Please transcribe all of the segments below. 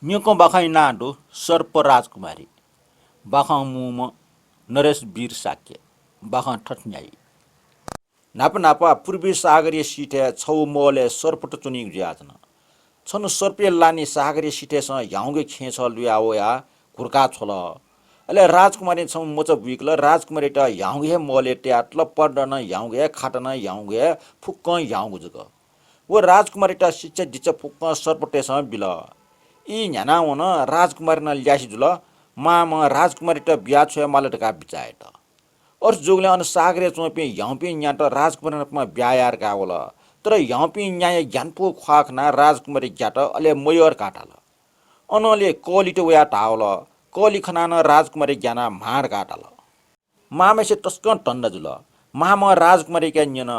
न्युको बाखाइ नाडो सर्प राजकुमारी बाखा मुम नरेश वीर साक्य बाखा ठठन्याई नाप नापा पूर्वी सागरीय सिटे छौ मोले सर्पट चुनि ज्याजन छन सर्पे लानी सागरीय सिटे स याउगे खेछ लुयाओ या घुर्का छोल अले राजकुमारी छौ मोच बिकल राजकुमारी ट याउगे मोले ट्याटल पडन याउगे खाटन याउगे फुक्क याउगु जग वो राजकुमारी ट शिक्षा दिच फुक्क सर्पटे स बिल यी न्यानाउन राजकुमारी न ल्यासी जुल माम राजकुमारी ट बिया छोया मालटका बिचाएट और जोगले अन सागरे चोपे याउपे न्याट राजकुमारी न ब्यायार गावल तर याउपे न्याय ज्ञानपो ख्वाखना राजकुमारी ज्याट अले मयर काटाल अनले कलिट वया टावल कलि खनान राजकुमारी ज्ञाना मार काटाल मामेसे टस्क टन्ड जुल माम राजकुमारी क्या न्यन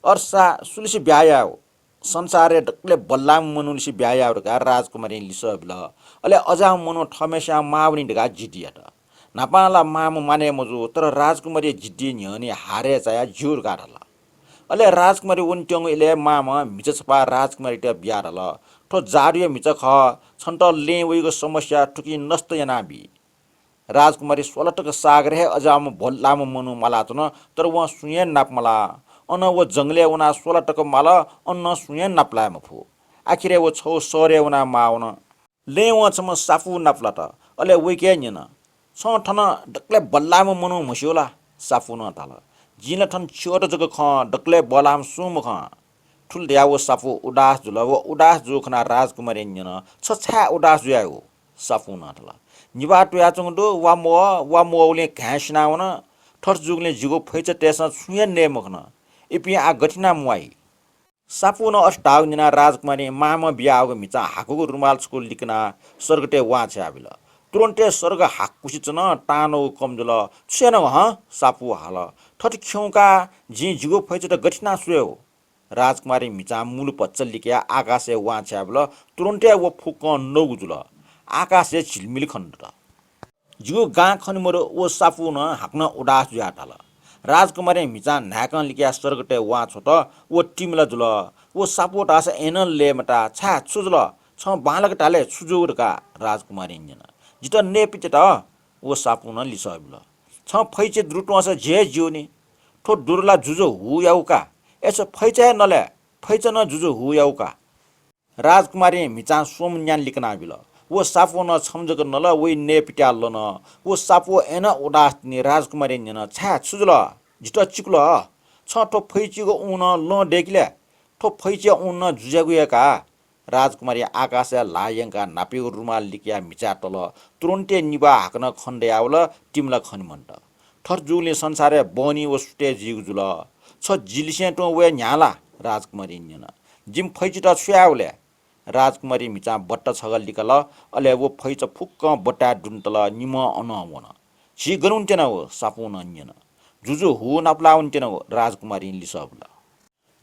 अर्सा सुलिसी ब्यायाओ संसारे डक्ले बल्ला मनुलिसी ब्यायाउरका राजकुमारी लिसबिल अले अजा मनु ठमेसा मावनी ढका जिटियाट नापाला मामु माने मजु तर राजकुमारी जिटी न्यनी हारे चाया जुर गाडल अले राजकुमारी उन्ट्यङ इले माम मिचछपा राजकुमारी ट ब्यारल ठो जारियो मिच ख छन्ट ले वइको समस्या ठुकी नस्त यनाबी राजकुमारी सोलटक सागर है अजाम भोल्लाम मनु मलाचन तर वहाँ सुयन नाप मला अन वो जंगले उना सोलटक माला अन्न सुयन नापला मफु आखिरे वो छौ सरे उना माउन ले वहाँ छम साफु नापलाट अले वइके न्यन छ ठन डक्ले बल्लाम मनु मस्योला साफु न ताल जिन ठन छोट जग ख डक्ले बलाम सुम ख ठुल द्या वो साफु उदास जुल वो उदास जोखना राजकुमारी न्यन छछा उदास जुयाउ साफु न ताल निबा टुया चंगदो वा मोले घाँसनाउन ठट जुगले जिगो फैच टेसन सुयन ने मखन इपि आ गठिना मुआई सापु न अस्टाउ निना राजकुमारी माम बियाउको मिचा हाकुको रुमाल छको लिकना सर्गटे वा छ्याबिल तुरन्ते सर्ग हाकुसिचन टानो कमजल छेन ह सापु हाल ठट खिउका जि जिगो फैच त गठिना सुयो राजकुमारी मिचा मूल पच्चल लिक्या आकाशे वा छ्याबिल तुरन्ते वो फुक नौजुल आकाशे झिलमिल खण्ड जिगो गा खनिमरो वो सापु न हाक्न उदास जुयाटाल राजकुमारी मिचा नाकन लिक्या सर्गटे वा छोट वो टिमला जुल वो सापु टास एनल लेमटा छा छुजुल छ बालक टाले छुजुरका राजकुमारी इंजन जित ने पिचट वो सापु न लिसबिल छ फैचे द्रुटवास जे जिउनी ठो दुरला जुजो हु याउका एसो फैचे नले फैचे न जुजो हु याउका राजकुमारी मिचा सोम न्यान लिकना बिल वो सापो न छमजक नल वही ने पिट्याल न वो सापो एन उदास नि राजकुमारी न छा छुजुल जिट चिकुल छ ठो फैचीको उन ल डेकिले ठो फैचे उन जुजागुएका राजकुमारी आकाश लायंका नापिको रुमाल लिकिया मिचाटल तुरन्ते निबा हाक्न खण्डयावल टिमला खनिमन्ट ठर जुगले संसारे बनी वो सुटे जिगजुल छ जिलिसे टो वे न्याला राजकुमारी न जिम फैचिट छ्याउले राजकुमारी मिचा बट्ट छगल लिकल अले वो फैच फुक्क बट्टा डुन्टल निम अनवन छि गरुन्टेन हो सापु नन्यन जुजु हु नाप्ला उन्टेन हो राजकुमारी लिसबला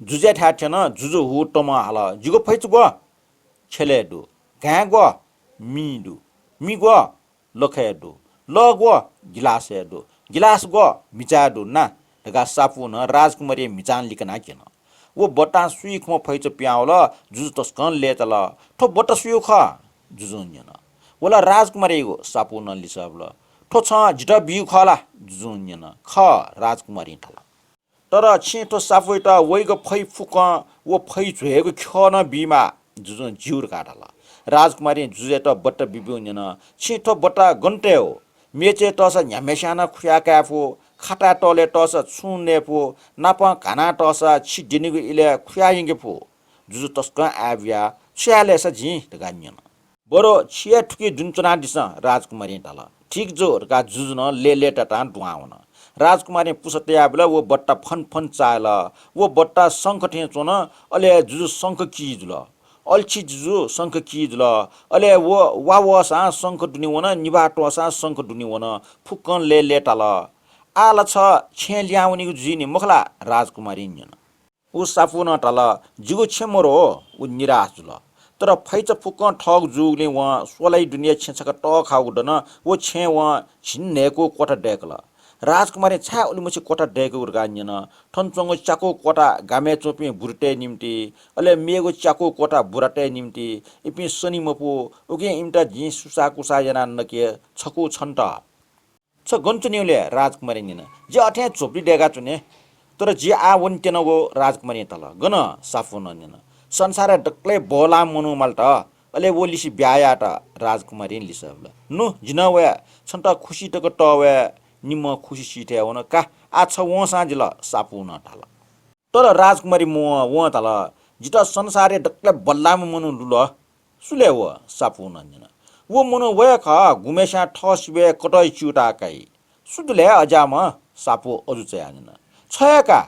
जुजे ठाठेन जुजु हु टम हाल जिगो फैच गो छेले दु गा गो मिदु मि गो लखे दु ल गो गिलास गो मिचा दु ना ढगा सापु न राजकुमारी मिचान लिकना केन वो बट्टा सुइख म फैच प्याउल जुजु तस्कन लेतल ठो बट्टा सुयो ख जुजु न्यन वला राजकुमारी गो सापु न लिसबल ठो छ जिटा बिउ खला जुजु न्यन ख राजकुमारी ठल तर छिटो सापु त वइको फै फुक वो फै झुएको खन बिमा जुजु जिउर काटल राजकुमारी जुजे त बट्टा बिबिउ न्यन छिटो बट्टा गन्टे हो मेचे टस न्यामेसाना खुयाका फो खाटा टले टस छुने फो नाप घाना टस छिडिनिगु इले खुयाइंगे फो जुजु तस्क आव्या छ्याले स झि गान्यन बरो छिया ठुकी जुनचना दिस राजकुमारी टाल ठीक जो का जुजु न ले टटा दुआउन राजकुमारी पुसते आबला वो बट्टा फन फन चाल वो बट्टा शंख ठे चोन अले जुजु शंख किजुल अल्छि जुजु शंख किजुल अले वो वा शंख दुनिवन निबाटो सा शंख दुनिवन फुक्कन ले टाल आला छ छे ल्याउनीको जिनी मखला राजकुमारी न्यन उ सापु न टाल जिगो छेमरो उ निराश जुल तर फैच फुक्क ठग जुगले व सोलाई दुनिया छेछक ट खाउ दन वो छे व छिन्नेको कोठा डेकल राजकुमारी छा उलिमुछि कोटा डेको उर्गान्यन ठनचंगो चाको कोटा गामे चोपी बुरटे निम्ति अले मेगो चाको कोटा बुराटे निम्ति इपि सनी मपु उगे इम्टा जि सुसा कुसा जना नके छकु छन्ट छ गन्चुनिउले राजकुमारी निन जे अठे चोपडी डेगा चुने तर जे आ वन्टेनगो राजकुमारी तल गन साफु ननिन संसार डक्ले बोला मनु माल्टा अले वोलिसी ब्यायाटा राजकुमारी लिसबल नु जिनवे छन्ट खुशी टक टवे निम खुशी सिटे हुन का आ छ व साजिल सापु न टाल तर राजकुमारी मो व तल जित संसारे डक्ले बल्लाम मनु लुल सुले व सापु ननिन वो मनु वे ख गुमेसा ठसबे कटै चुटा काई सुदले अजाम सापु अजु चयानिन छयका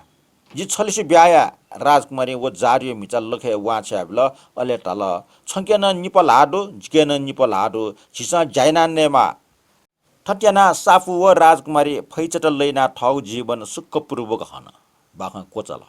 जी छलिसी ब्याया राजकुमारी वो जारियो मिचल लखे वाछ्याबल अले टल छंकेन निपल हाडो जिकेन निपल हाडो छिसा जाइनान्नेमा ठट्याना साफु व राजकुमारी फैचट लैना ठौ जीवन सुखपूर्वक हन बाख कोचल